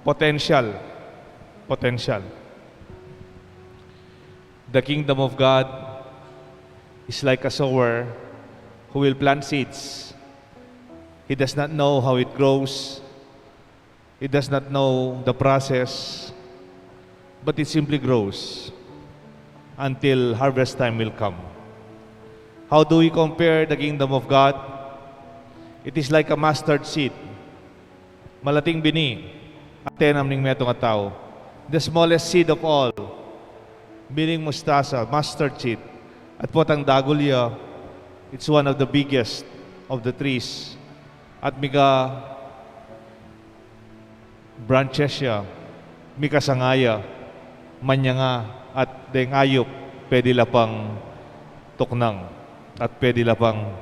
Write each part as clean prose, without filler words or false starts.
Potential. Potential. The kingdom of God is like a sower who will plant seeds. He does not know how it grows. He does not know the process, but it simply grows until harvest time will come. How do we compare the kingdom of God? It is like a mustard seed. Malating bini, atenam ning metong nga tao. The smallest seed of all, bining mustasa, mustard seed. At potang dagulya, it's one of the biggest of the trees. At miga branches siya, mika sangaya, manya nga, at deng ayop, pwede lapang tuknang, at pwede lapang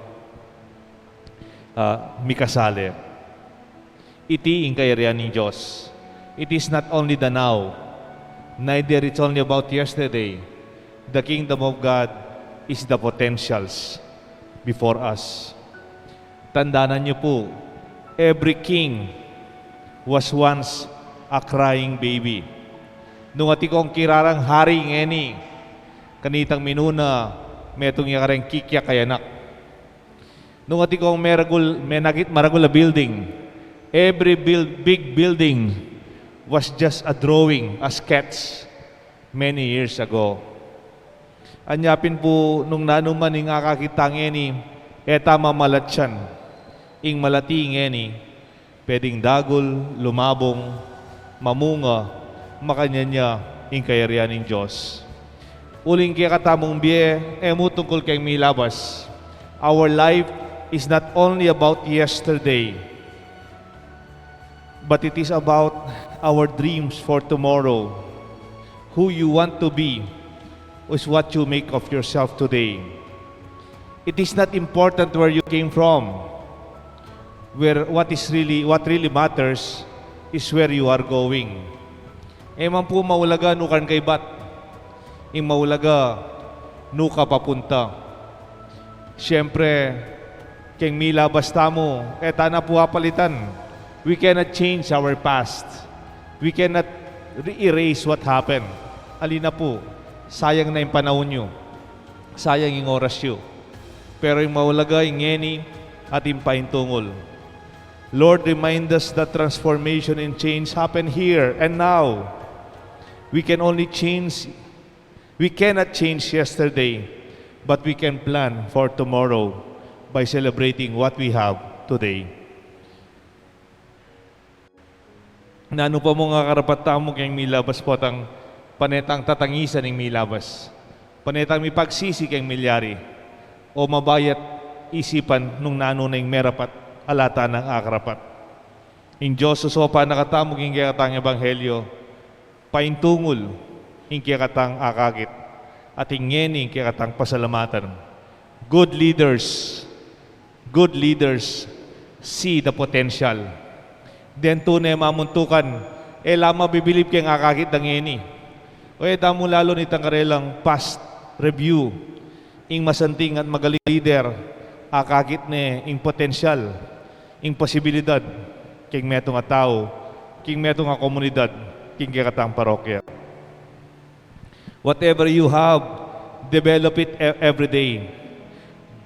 mikasali. Iti ang kayarian ng Diyos. It is not only the now, neither it's only about yesterday. The kingdom of God is the potentials before us. Tandaan niyo po, every king was once a crying baby. Nung ati kong kirarang hari ngeni, kanitang minuna, metong yakareng kikya kayanak. Nung ati kong maragul a building, every big building was just a drawing, a sketch many years ago. Anyapin po nung nanuman ng akakitang ngeni, eta mamalatyan, ing malati ngeni, pwedeng dagol, lumabong, mamunga, makanyanya, ing kayarian ng Diyos. Uling kaya katamong biye, mo tungkol kayong milabas. Our life is not only about yesterday, but it is about our dreams for tomorrow. Who you want to be is what you make of yourself today. It is not important where you came from. What really matters is where you are going. Man po maulaga nukan kay bat. Maulaga nuka papunta. Siyempre, keng milabas tamo, na po apalitan. We cannot change our past. We cannot erase what happened. Alina po, sayang na yung panahon nyo. Sayang yung oras nyo. Pero yung maulaga, yung ngeni, at yung paintungol. Lord, remind us that transformation and change happen here and now. We cannot change yesterday, but we can plan for tomorrow by celebrating what we have today. Nano pa mo nga karapat tamo kayong milabas po tang panetang tatangisan ng milabas. Panetang may pagsisi kayong milyari o mabayat isipan nung nano na yung merapat alata ng akarapat. In Diyos susopa nakatamo kayong kayatang ebanghelyo, paintungol yung kayatang akakit at ingeni yung kayatang pasalamatan. Good leaders see the potential. Then tunay mamuntukan, lama bibilib kayong akakit ng ngeni. O damo lalo nitang karelang past review, ing masanting at magaling leader, akakit ne ing potential, ing posibilidad, king metong nga tao, king metong nga komunidad, king kikatang parokya. Whatever you have, develop it every day.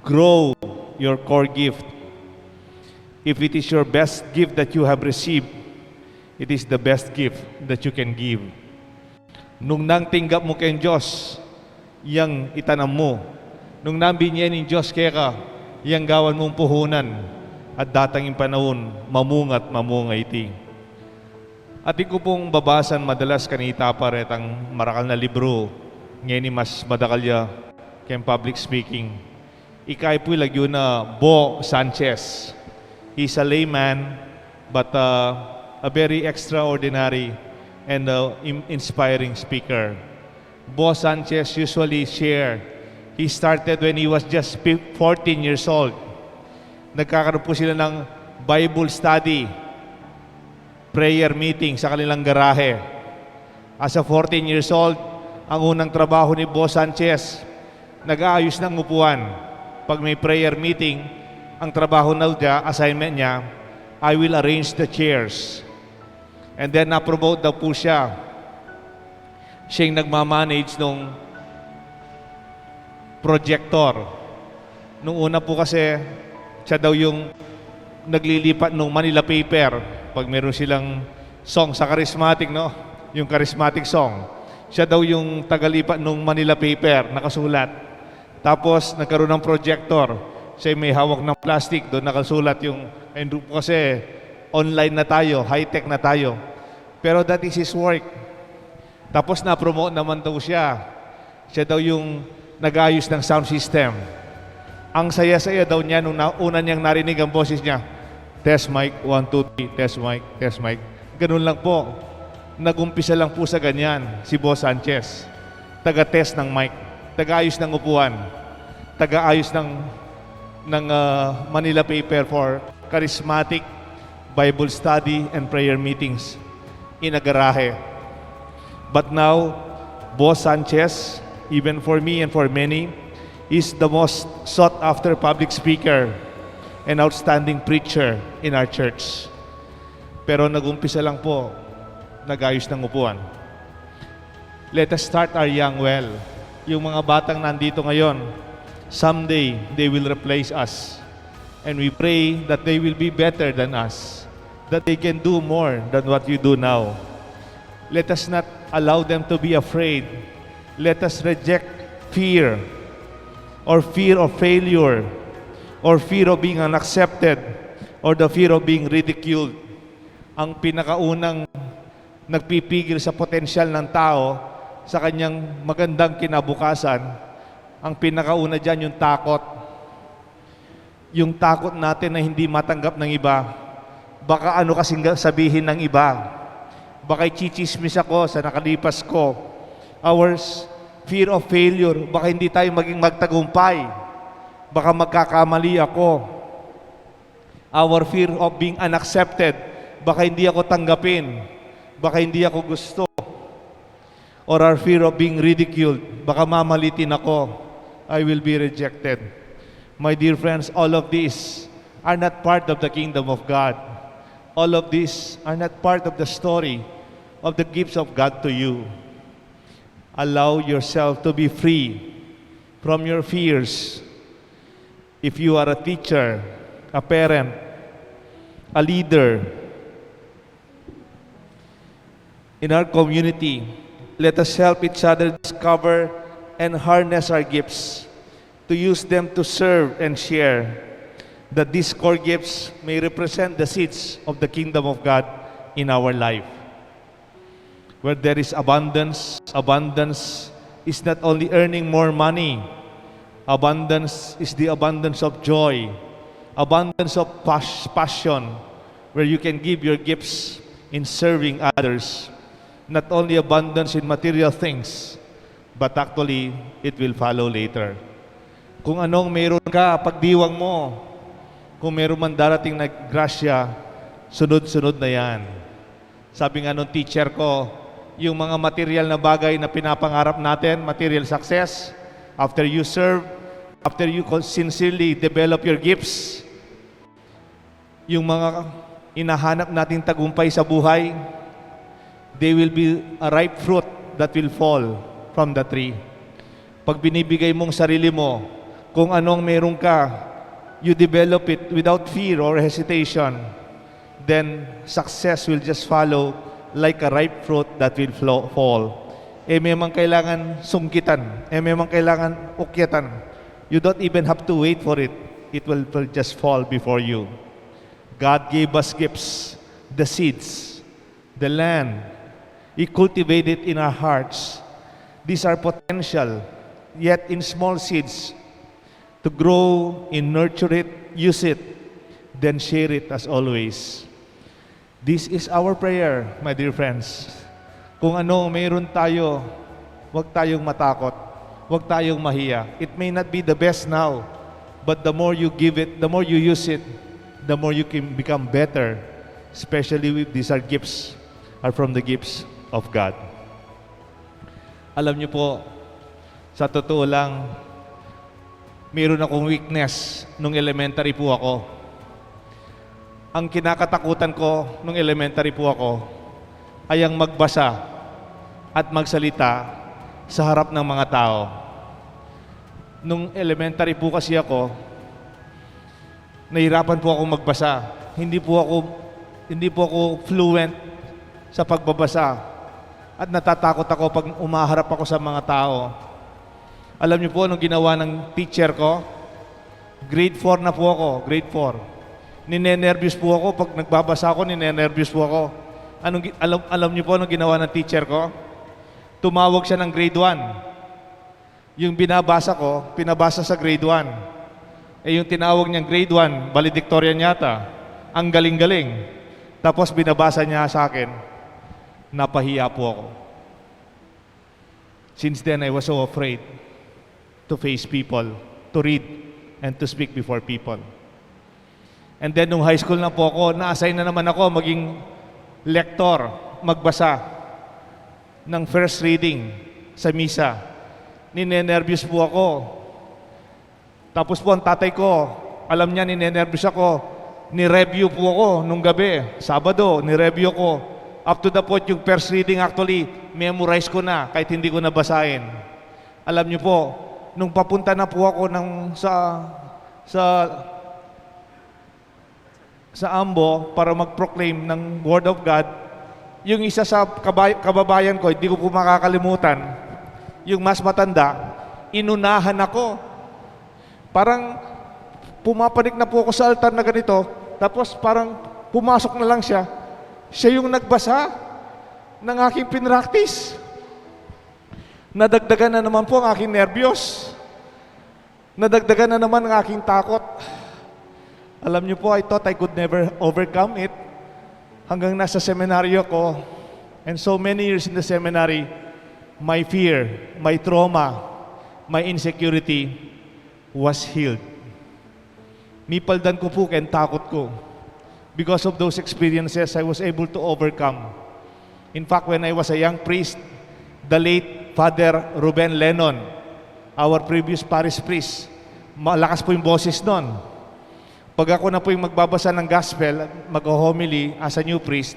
Grow your core gift. If it is your best gift that you have received, it is the best gift that you can give. Nung nang tinggap mo kayong Diyos, yang itanam mo. Nung nambinyan ng Diyos kaya ka, yang gawan mong puhunan, at datanging panahon, mamunga iti. At ko pong babasan madalas kanita paretang marakal na libro, ngayon mas madakalya kayong public speaking. Ikay po lagyo na Bo Sanchez. He's a layman, but a very extraordinary and inspiring speaker. Bo Sanchez usually share. He started when he was just 14 years old. Nagkakaroon po sila ng Bible study, prayer meeting sa kanilang garahe. As a 14 years old, ang unang trabaho ni Bo Sanchez, nag-aayos ng upuan. Pag may prayer meeting, ang trabaho na niya, assignment niya, I will arrange the chairs. And then na-promote daw po siya. Siya yung nagmamanage nung projector. Nung una po kasi, siya daw yung naglilipat nung Manila paper. Pag meron silang song sa charismatic, no? Yung charismatic song. Siya daw yung tagalipat nung Manila paper, nakasulat. Tapos, nagkaroon ng projector. Siya may hawak ng plastic, doon nakasulat yung, and po kasi, online na tayo, high-tech na tayo. Pero that is his work. Tapos na-promote naman daw siya. Siya daw yung nag-ayos ng sound system. Ang saya-saya daw niya nung una niyang narinig ang boses niya. Test mic, 1, 2, 3, test mic, test mic. Ganun lang po. Nagumpisa lang po sa ganyan si Boss Sanchez. Taga-test ng mic, taga-ayos ng upuan, taga-ayos ng Manila paper for charismatic Bible study and prayer meetings in a garahe. But now, Boss Sanchez, even for me and for many, is the most sought-after public speaker and outstanding preacher in our church. Pero nag-umpisa lang po, nag-ayos ng upuan. Let us start our young well. Yung mga batang nandito ngayon, someday they will replace us. And we pray that they will be better than us, that they can do more than what you do now. Let us not allow them to be afraid. Let us reject fear, or fear of failure, or fear of being unaccepted, or the fear of being ridiculed. Ang pinakaunang nagpipigil sa potensyal ng tao sa kanyang magandang kinabukasan, ang pinakauna dyan yung takot. Yung takot natin na hindi matanggap ng iba. Baka ano kasing sabihin ng iba. Baka chichismis ako sa nakalipas ko. Our fear of failure, baka hindi tayo maging magtagumpay. Baka magkakamali ako. Our fear of being unaccepted, baka hindi ako tanggapin. Baka hindi ako gusto. Or our fear of being ridiculed, baka mamalitin ako. I will be rejected. My dear friends, all of these are not part of the kingdom of God. All of these are not part of the story of the gifts of God to you. Allow yourself to be free from your fears. If you are a teacher, a parent, a leader in our community, let us help each other discover and harness our gifts to use them to serve and share, that these core gifts may represent the seeds of the kingdom of God in our life. Where there is abundance, abundance is not only earning more money. Abundance is the abundance of joy, abundance of passion, where you can give your gifts in serving others. Not only abundance in material things, but actually, it will follow later. Kung anong meron ka, pagdiwang mo. Kung meron man darating na grasya, sunod-sunod na yan. Sabi nga nung teacher ko, yung mga material na bagay na pinapangarap natin, material success, after you serve, after you sincerely develop your gifts, yung mga inahanap nating tagumpay sa buhay, they will be a ripe fruit that will fall from the tree. Pag binibigay mong sarili mo, kung anong meron ka, you develop it without fear or hesitation, then success will just follow like a ripe fruit that will fall. May mga kailangan sungkitan, may mga kailangan ukyatan. You don't even have to wait for it. It will just fall before you. God gave us gifts, the seeds, the land. He cultivated in our hearts. These are potential, yet in small seeds, to grow and nurture it, use it, then share it as always. This is our prayer, my dear friends. Kung ano mayroon tayo, huwag tayong matakot, huwag tayong mahiya. It may not be the best now, but the more you give it, the more you use it, the more you can become better, especially if these are gifts, are from the gifts of God. Alam niyo po, sa totoo lang, mayroon akong weakness nung elementary po ako. Ang kinakatakutan ko nung elementary po ako, ay ang magbasa at magsalita sa harap ng mga tao. Nung elementary po kasi ako, nahirapan po ako magbasa. Hindi po ako fluent sa pagbabasa. At natatakot ako pag umaharap ako sa mga tao. Alam niyo po anong ginawa ng teacher ko? Grade 4 na po ako, grade 4. Ninenervyos po ako pag nagbabasa ako, ninenervyos po ako. Alam niyo po anong ginawa ng teacher ko? Tumawag siya ng grade 1. Yung binabasa ko, pinabasa sa grade 1. Yung tinawag niyang grade 1, valedictorian yata. Ang galing-galing. Tapos binabasa niya sa akin. Napahiya po ako. Since then, I was so afraid to face people, to read, and to speak before people. And then, nung high school na po ako, na-assign na naman ako maging lektor, magbasa ng first reading sa misa. Ninenervyos po ako. Tapos po, ang tatay ko, alam niya, ninenervyos ako. Ni-review po ako nung gabi, Sabado, ni-review ko. Up to the point, yung first reading actually, memorize ko na kahit hindi ko nabasahin. Alam niyo po, nung papunta na po ako sa Ambo para mag-proclaim ng Word of God, yung isa sa kababayan ko, hindi ko po makakalimutan, yung mas matanda, inunahan ako. Parang pumapanik na po ako sa altar na ganito, tapos parang pumasok na lang siya. Siya yung nagbasa ng aking pinractice. Nadagdagan na naman po ang aking nervyos. Nadagdagan na naman ang aking takot. Alam niyo po, I thought I could never overcome it. Hanggang nasa seminaryo ko, and so many years in the seminary, my fear, my trauma, my insecurity was healed. Mipaldan ko po ken takot ko. Because of those experiences, I was able to overcome. In fact, when I was a young priest, the late Father Ruben Lennon, our previous parish priest, malakas po yung boses nun. Pag ako na po yung magbabasa ng gospel, mag-homily as a new priest,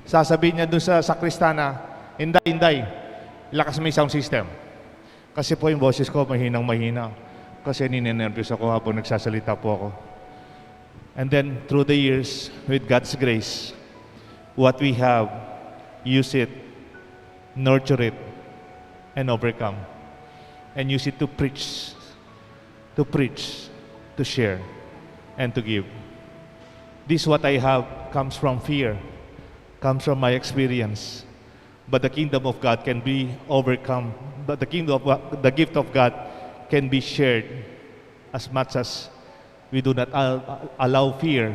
sasabihin niya dun sa sakristana, Inday, lakas mo yung sound system. Kasi po yung boses ko mahinang-mahina. Kasi ninenervyos ako habang nagsasalita po ako. And then, through the years, with God's grace, what we have, use it, nurture it, and overcome. And use it to preach, to share, and to give. This what I have comes from fear, comes from my experience. But the kingdom of God can be overcome. But the gift of God can be shared as much as we do not allow fear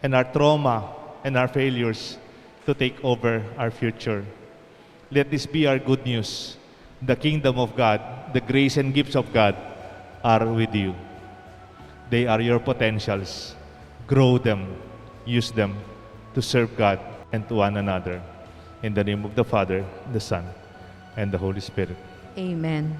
and our trauma and our failures to take over our future. Let this be our good news. The kingdom of God, the grace and gifts of God are with you. They are your potentials. Grow them, use them to serve God and to one another. In the name of the Father, the Son, and the Holy Spirit. Amen.